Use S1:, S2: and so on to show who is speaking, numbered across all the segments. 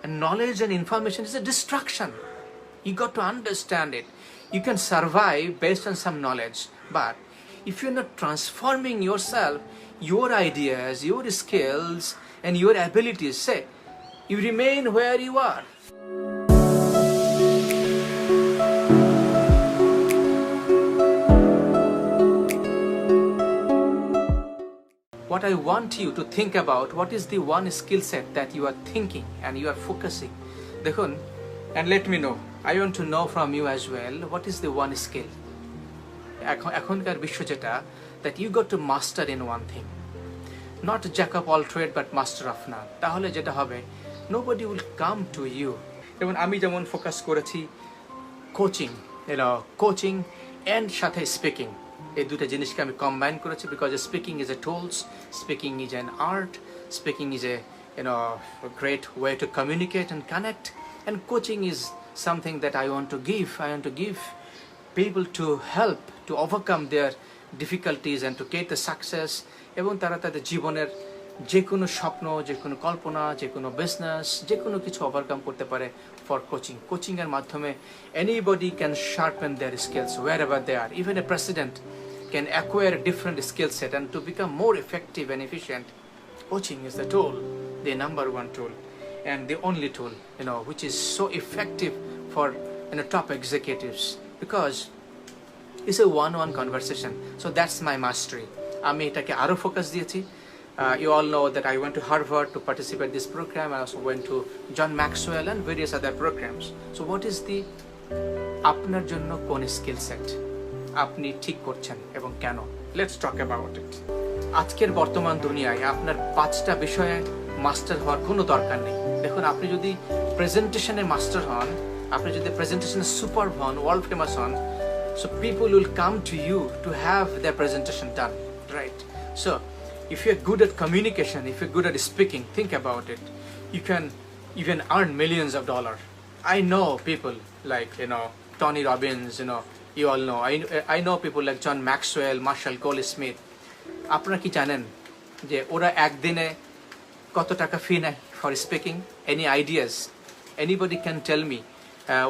S1: And knowledge and information is a distraction. You got to understand it. You can survive based on some knowledge, but if you're not transforming yourself, your ideas, your skills, and your abilities, say, you remain where you are. What I want you to think about, what is the one skill set that you are thinking and you are focusing? Dekhun, and let me know. I want to know from you as well, what is the one skill? Ekhonkar bishwa jeta that you got to master in one thing. Not jack of all trade but master of none. Tahole jeta hobe, nobody will come to you. Jemon ami jemon focus korechi coaching, coaching and সাথে speaking. এই দুটো জিনিসকে আমি combine করেছি because speaking is a tools, speaking is an art, speaking is a great way to communicate and connect, and coaching is something that I want to give. I want to give people to help to overcome their difficulties and to get the success এবং তারা তাদের জীবনের যে কোনো স্বপ্ন, যে কোনো কল্পনা, যে কোনো বিজনেস, যে কোনো কিছু ওভারকাম করতে পারে for coaching. Coaching এর মাধ্যমে anybody can sharpen their skills wherever they are. Even a president can acquire a different skill set, and to become more effective and efficient, coaching is the tool, the number one tool, and the only tool, which is so effective for top executives, because it's a one-on-one conversation. So that's my mastery. আমি এটাকে আরো focus দিয়েছি. You all know that I went to Harvard to participate in this program. I also went to John Maxwell and various other programs. So what is the আপনার জন্য কোন skill set আপনি ঠিক করছেন এবং কেন? Let's talk about it. আজকের বর্তমান দুনিয়ায় আপনার 5টা বিষয়ে মাস্টার হওয়ার কোনো দরকার নেই। দেখুন, আপনি যদি প্রেজেন্টেশনে মাস্টার হন, আপনি যদি প্রেজেন্টেশনে সুপার হন, ওয়ার্ল্ড ফেমাস হন, so people will come to you to have their presentation done, right? So if you're good at communication, if you're good at speaking, think about it. You can even earn millions of dollars. I know people like, Tony Robbins, you all know. I know people like John Maxwell, Marshall Goldsmith. আপনারা কি জানেন যে ওরা একদিনে কত টাকা ফি নেয় for speaking? Any ideas? Anybody can tell me?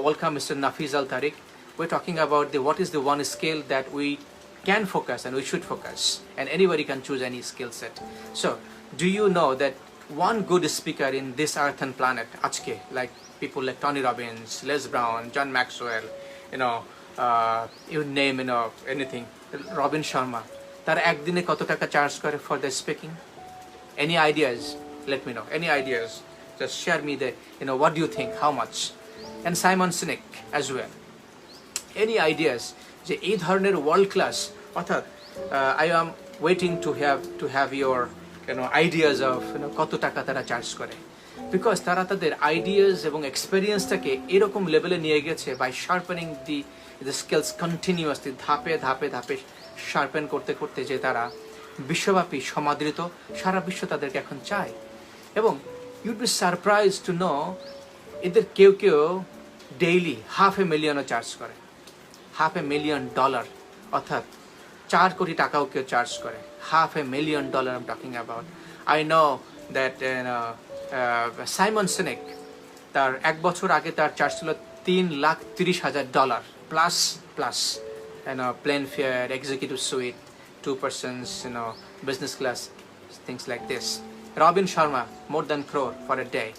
S1: Welcome, Mr. Nafiz Al Tariq. We're talking about what is the one skill that we can focus and we should focus, and anybody can choose any skill set. So do you know that one good speaker in this earth and planet ajke, like people like Tony Robbins, Les Brown, John Maxwell, you name anything, Robin Sharma, tara ekdine koto taka charge kore for the speaking? Any ideas? Let me know. Any ideas? Just share me what do you think, how much? And Simon Sinek as well. Any ideas যে এই ধরনের world class, অর্থাৎ I am waiting to have your ideas of কত টাকা তারা charge করে, because তারা তাদের আইডিয়াস এবং এক্সপেরিয়েন্সটাকে এরকম লেভেলে নিয়ে গেছে by sharpening the skills continuously, ধাপে ধাপে ধাপে শার্পেন করতে করতে, যে তারা বিশ্বব্যাপী সমাদৃত, সারা বিশ্ব তাদেরকে এখন চায়। এবং ইউড বি সারপ্রাইজ টু নো এদের কেউ কেউ ডেইলি $500,000 চার্জ করে, $500,000, অর্থাৎ 4 কোটি টাকাও কেউ চার্জ করে। $500,000 I'm talking about. I know that Simon Sinek, তার 1 বছর আগে তার চার্জ ছিল $3,30,000 plus plane fare, executive suite, 2 persons, business class, things like this. Robin Sharma, more than crore for a day.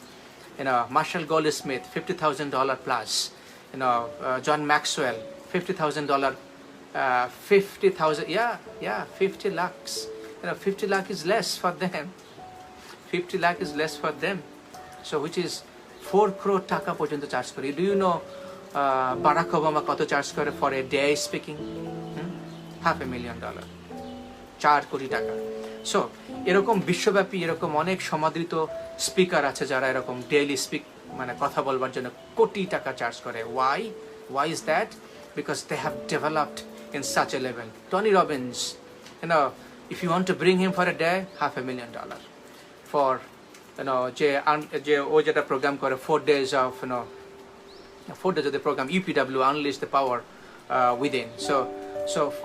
S1: Marshall Goldsmith, $50,000 plus. John Maxwell, $50,000, 50,000, yeah, 50 lakhs. 50 lakh is less for them. 50 lakh is less for them. So which is 4 crore টাকা পর্যন্ত charge করে। Do you know Barack Obama কত charge করে for a day speaking? $500,000, 4 কোটি টাকা। So এরকম বিশ্বব্যাপী এরকম অনেক সমাদৃত স্পিকার আছে যারা এরকম ডেইলি কথা বলবার জন্য কোটি টাকা চার্জ করে। Why is that? Because they have developed in such a level. Tony Robbins, if you want to bring him for a day, $500,000 for যে ও যেটা প্রোগ্রাম করে 4 days of 4 days of the program, UPW, Unleash the Power Within. So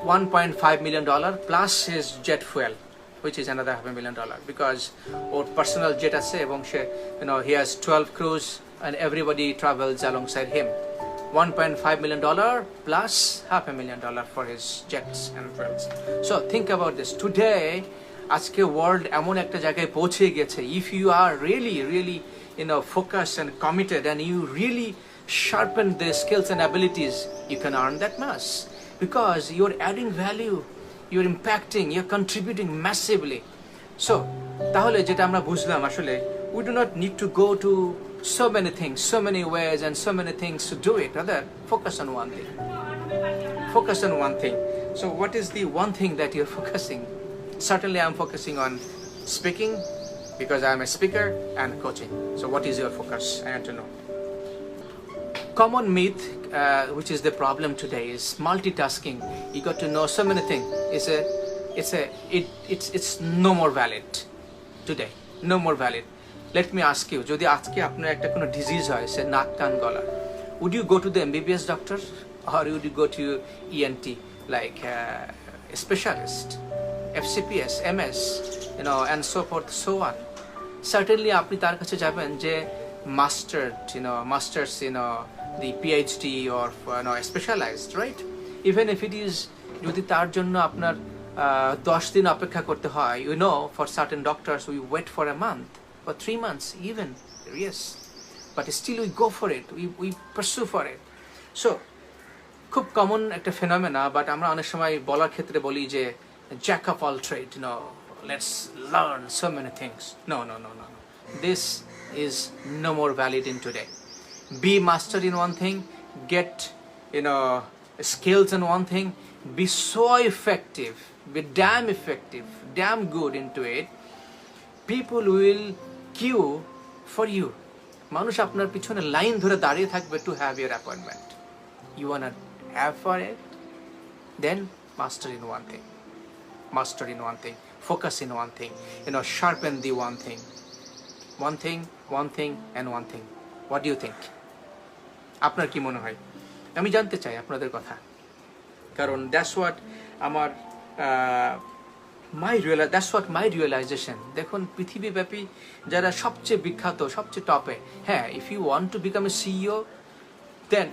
S1: $1.5 million plus his jet fuel which is another $500,000 because or personal jet আছে এবং সে he has 12 crews and everybody travels alongside him. $1.5 million plus $500,000 for his jets and fuels. So think about this. Today, আজকে world এমন একটা জায়গায় পৌঁছে গেছে. If you are really focused and committed and you really sharpen the skills and abilities, you can earn that much because you're adding value, you're impacting, you're contributing massively. So তাহলে যেটা আমরা বুঝলাম আসলে we do not need to go to so many things, so many ways and so many things to do it. Rather, focus on one thing. Focus on one thing. So what is the one thing that you're focusing? Certainly I'm focusing on speaking because I'm a speaker and coaching. So what is your focus? I want to know. Common myth, which is the problem today, is multitasking. You got to know so many things. It's no more valid today. No more valid. Let me ask you, যদি আজকে আপনার একটা কোনো disease হয় সে নাক কান গলা, would you go to the MBBS doctor or would you go to ENT like a specialist, FCPS, MS, and so forth, so on? Certainly আপনি তার কাছে যাবেন যে masters, the PhD or specialized, right? Even if it is যদি তার জন্য আপনার 10 দিন অপেক্ষা করতে হয়, for certain doctors we wait for a month or 3 months even, yes, but still we go for it, we pursue for it. So খুব common একটা ফেনোমেনা, বাট আমরা অনেক সময় বলার ক্ষেত্রে বলি যে jack of all trade, let's learn so many things. No. This is no more valid in today. Be master in one thing, get skills in one thing, be so effective, be damn effective, damn good into it. People will queue for you. মানুষ আপনার পিছনে line ধরে দাঁড়িয়ে থাকবে to have your appointment. You wanna have for it? Then master in one thing. Master in one thing. Focus in one thing. Sharpen the one thing. One thing, and one thing. What do you think? আপনার কি মনে হয়? আমি জানতে চাই আপনাদের কথা, কারণ that's what my realization. দেখুন পৃথিবীব্যাপী যারা সবচেয়ে বিখ্যাত, সবচেয়ে টপে, হ্যাঁ, if you want to become a CEO, then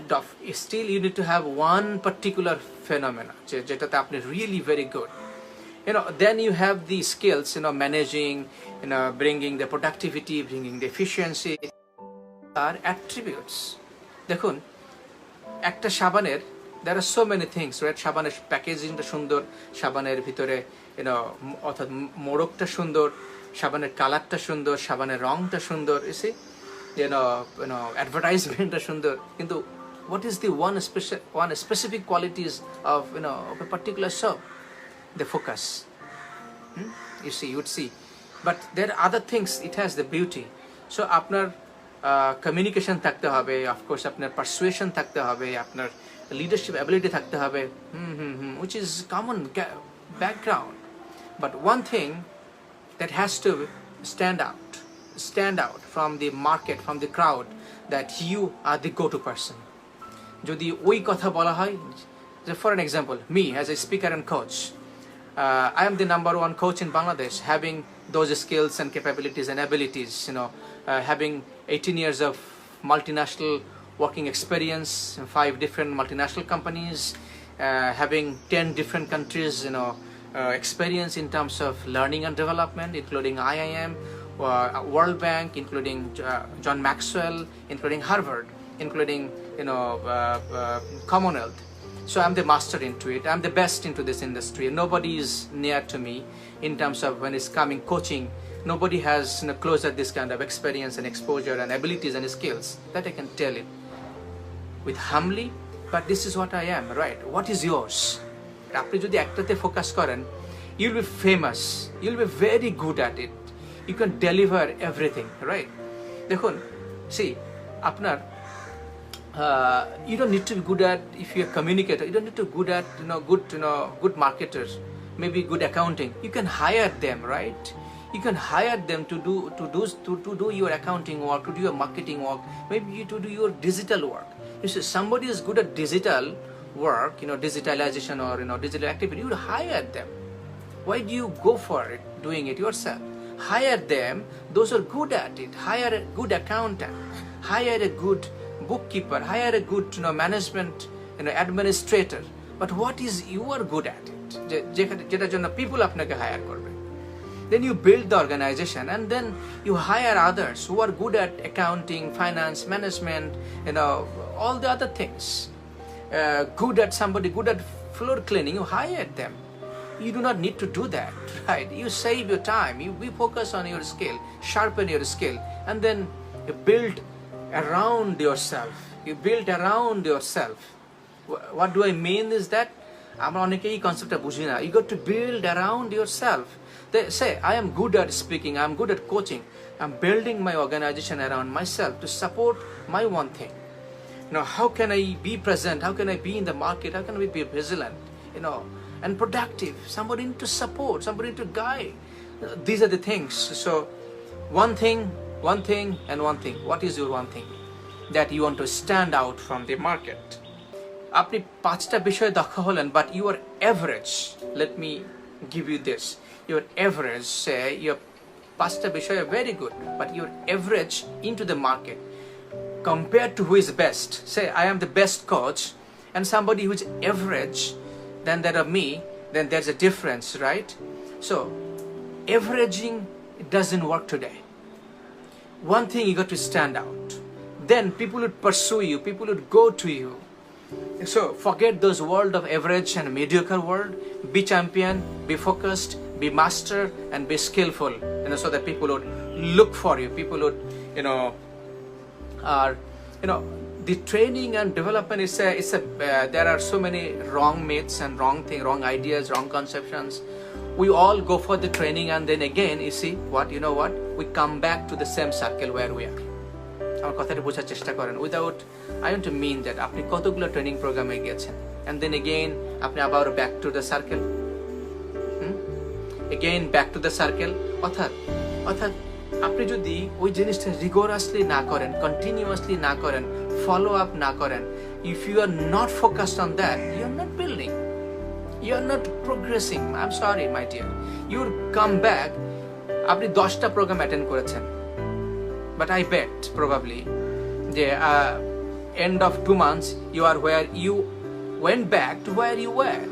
S1: still you need to have one particular phenomena যেটাতে আপনি really very good. Then you have the skills, managing, bringing the productivity, bringing the efficiency, are attributes. দেখুন একটা সাবানের there are so many things, right? সাবানের প্যাকেজিংটা সুন্দর, সাবানের ভিতরে অর্থাৎ মোড়কটা সুন্দর, সাবানের কালারটা সুন্দর, সাবানের রংটা সুন্দর, you see, অ্যাডভার্টাইজমেন্টটা সুন্দর, কিন্তু what is the one specific qualities of of a particular soap? The focus. You would see, but there are other things. It has the beauty. So আপনার communication থাকতে হবে, of course আপনার persuasion থাকতে হবে, আপনার leadership ability থাকতে হবে, which is common background. But one thing that has to stand out from the market, from the crowd, that you are the go-to person. যদি ওই কথা বলা হয়, for an example, me as a speaker and coach, I am the number one coach in Bangladesh, having those skills and capabilities and abilities, having 18 years of multinational working experience in 5 different multinational companies, having 10 different countries, experience in terms of learning and development, including IIM, World Bank, including John Maxwell, including Harvard, including Commonwealth. So I'm the master into it. I'm the best into this industry. Nobody is near to me in terms of when it's coming coaching. Nobody has closer this kind of experience and exposure and abilities and skills. That I can tell it with humbly. But this is what I am, right? What is yours? আপনি যদি একটাতে focus করেন, you'll be famous. You'll be very good at it. You can deliver everything, right? দেখুন, see, আপনার you don't need to be good at, if you're a communicator, you don't need to be good at good marketers, maybe good accounting. You can hire them, right? You can hire them to do your accounting work, to do your marketing work, maybe to do your digital work. You see, somebody is good at digital work, digitalization or digital activity, you would hire them. Why do you go for it, doing it yourself? Hire them, those who are good at it. Hire a good accountant, hire a good bookkeeper, hire a good management administrator. But what is you are good at it? যেটার জন্য people আপনাকে hire করবে. Then you build the organization and then you hire others who are good at accounting, finance, management, all the other things. Good at floor cleaning, you hire them. You do not need to do that, right? You save your time, you focus on your skill, sharpen your skill, and then you build around yourself. What do I mean is that আমরা অনেকেই এই কনসেপ্টটা বুঝি না. You got to build around yourself. They say, I am good at speaking, I am good at coaching, I'm building my organization around myself to support my one thing. How can I be present? How can I be in the market? How can I be vigilant, and productive? Somebody to support, somebody to guide. These are the things. So one thing, and one thing. What is your one thing that you want to stand out from the market? আপনি 5টা বিষয়ে দক্ষ হলেন, but you are average. Let me give you this. Your average, say your 5টা বিষয়ে very good, but you're average into the market. Compared to who is best, say I am the best coach, and somebody who is average than that of me, then there's a difference, right? So averaging, it doesn't work today. One thing, you got to stand out. Then people would pursue you, people would go to you. So forget those world of average and mediocre world. Be champion, be focused, be master, and be skillful, so that people would look for you. People would the training and development is there are so many wrong myths and wrong ideas, wrong conceptions. We all go for the training, and then again you see what we come back to the same circle where we are. আমার কথাটা বোঝার চেষ্টা করেন. Without, I want to mean that আপনি কতগুলো training প্রোগ্রামে গিয়েছেন, and then again আপনি আবার back to the circle, again back to the circle. অর্থাৎ আপনি যদি ওই জিনিসটা রিগোরাসলি না করেন, কন্টিনিউয়াসলি না করেন, ফলো আপ না করেন, if you are not focused on that, you are not building, you are not progressing. I'm sorry my dear, you will come back. আপনি 10টা প্রোগ্রাম অ্যাটেন্ড করেছেন, but I bet probably the end of 2 months you are where you went back to where you were.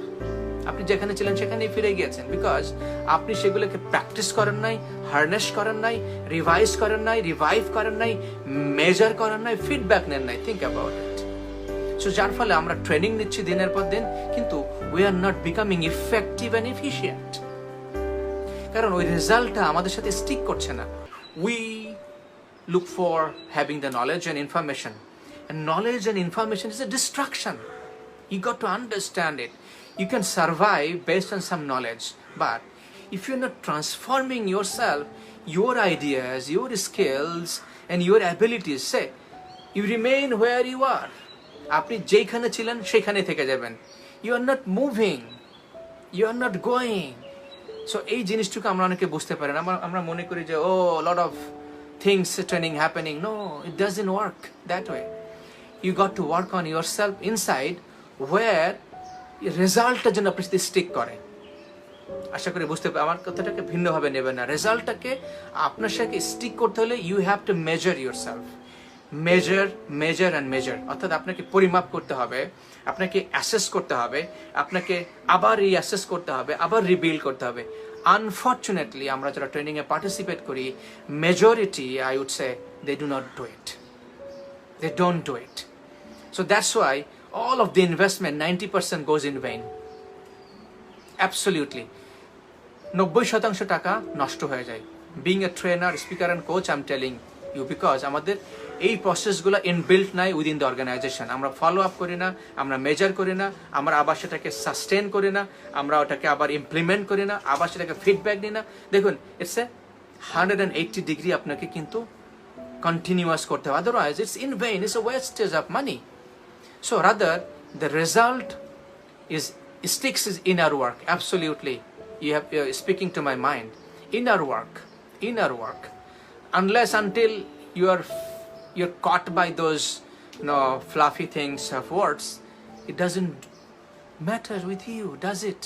S1: আপনি যেখানে ছিলেন সেখানেই ফিরে গিয়েছেন, because আপনি সেগুলোকে প্র্যাকটিস করেন নাই, হার্নেস করেন নাই, রিভাইজ করেন নাই, রিভাইভ করেন নাই, মেজার করেন নাই, ফিডব্যাক নেন নাই. Think about it. সো যার ফলে আমরা ট্রেনিং নিচ্ছি দিনের পর দিন, কিন্তু we are not becoming effective and efficient, কারণ ওই রেজাল্টটা আমাদের সাথে স্টিক করছে না. We look for having the knowledge and information, and knowledge and information is a distraction. You got to understand it. You can survive based on some knowledge, but if you're not transforming yourself, your ideas, your skills, and your abilities, say you remain where you are. আপনি যেখানে ছিলেন সেখানে থেকে যাবেন. You are not moving, you are not going. So এই জিনিসটুকু আমরা অনেকে বুঝতে পারি না. আমরা মনে করি যে lot of things training happening. No, it doesn't work that way. You got to work on yourself inside, where রেজাল্টটা যেন আপনি স্টিক করে. আশা করি বুঝতে পারি, আমার কথাটাকে ভিন্নভাবে নেবেন না. রেজাল্টটাকে আপনার সাথে স্টিক করতে হলে you have to measure yourself. Measure and measure, অর্থাৎ আপনাকে পরিমাপ করতে হবে, আপনাকে অ্যাসেস করতে হবে, আপনাকে আবার রিঅ্যাসেস করতে হবে, আবার রিবিল্ড করতে হবে. Unfortunately, আমরা যারা ট্রেনিংয়ে পার্টিসিপেট করি, majority I would say they do not do it. They don't do it. So that's why all of the investment, 90% goes in vain. Absolutely. 90% টাকা নষ্ট হয়ে যায়. Being a trainer, speaker and coach, I'm telling you, because আমাদের এই প্রসেসগুলো inbuilt নাই within the organisation. আমরা follow up করি না, আমরা মেজার করি না, আমরা আবার সেটাকে সাস্টেন করি না, আমরা ওটাকে আবার ইমপ্লিমেন্ট করি না, আবার সেটাকে ফিডব্যাক দিই না. দেখুন, ইটস এ 180 ডিগ্রি আপনাকে কিন্তু কন্টিনিউয়াস করতে হবে. Otherwise it's in vein, it's a wastage of money. So rather the result sticks is inner work. Absolutely, you're speaking to my mind. Inner work. Unless until you're caught by those fluffy things of words, it doesn't matter with you, does it?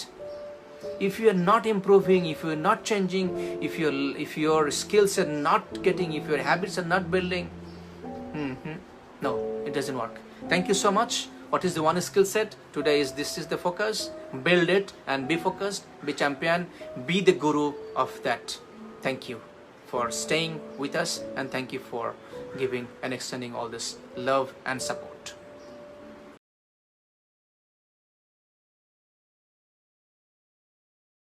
S1: If you are not improving, if you are not changing, if your skills are not getting, if your habits are not building, no, it doesn't work. Thank you so much. What is the one skill set? Today this is the focus. Build it and be focused, be champion, be the guru of that. Thank you for staying with us, and thank you for giving and extending all this love and support.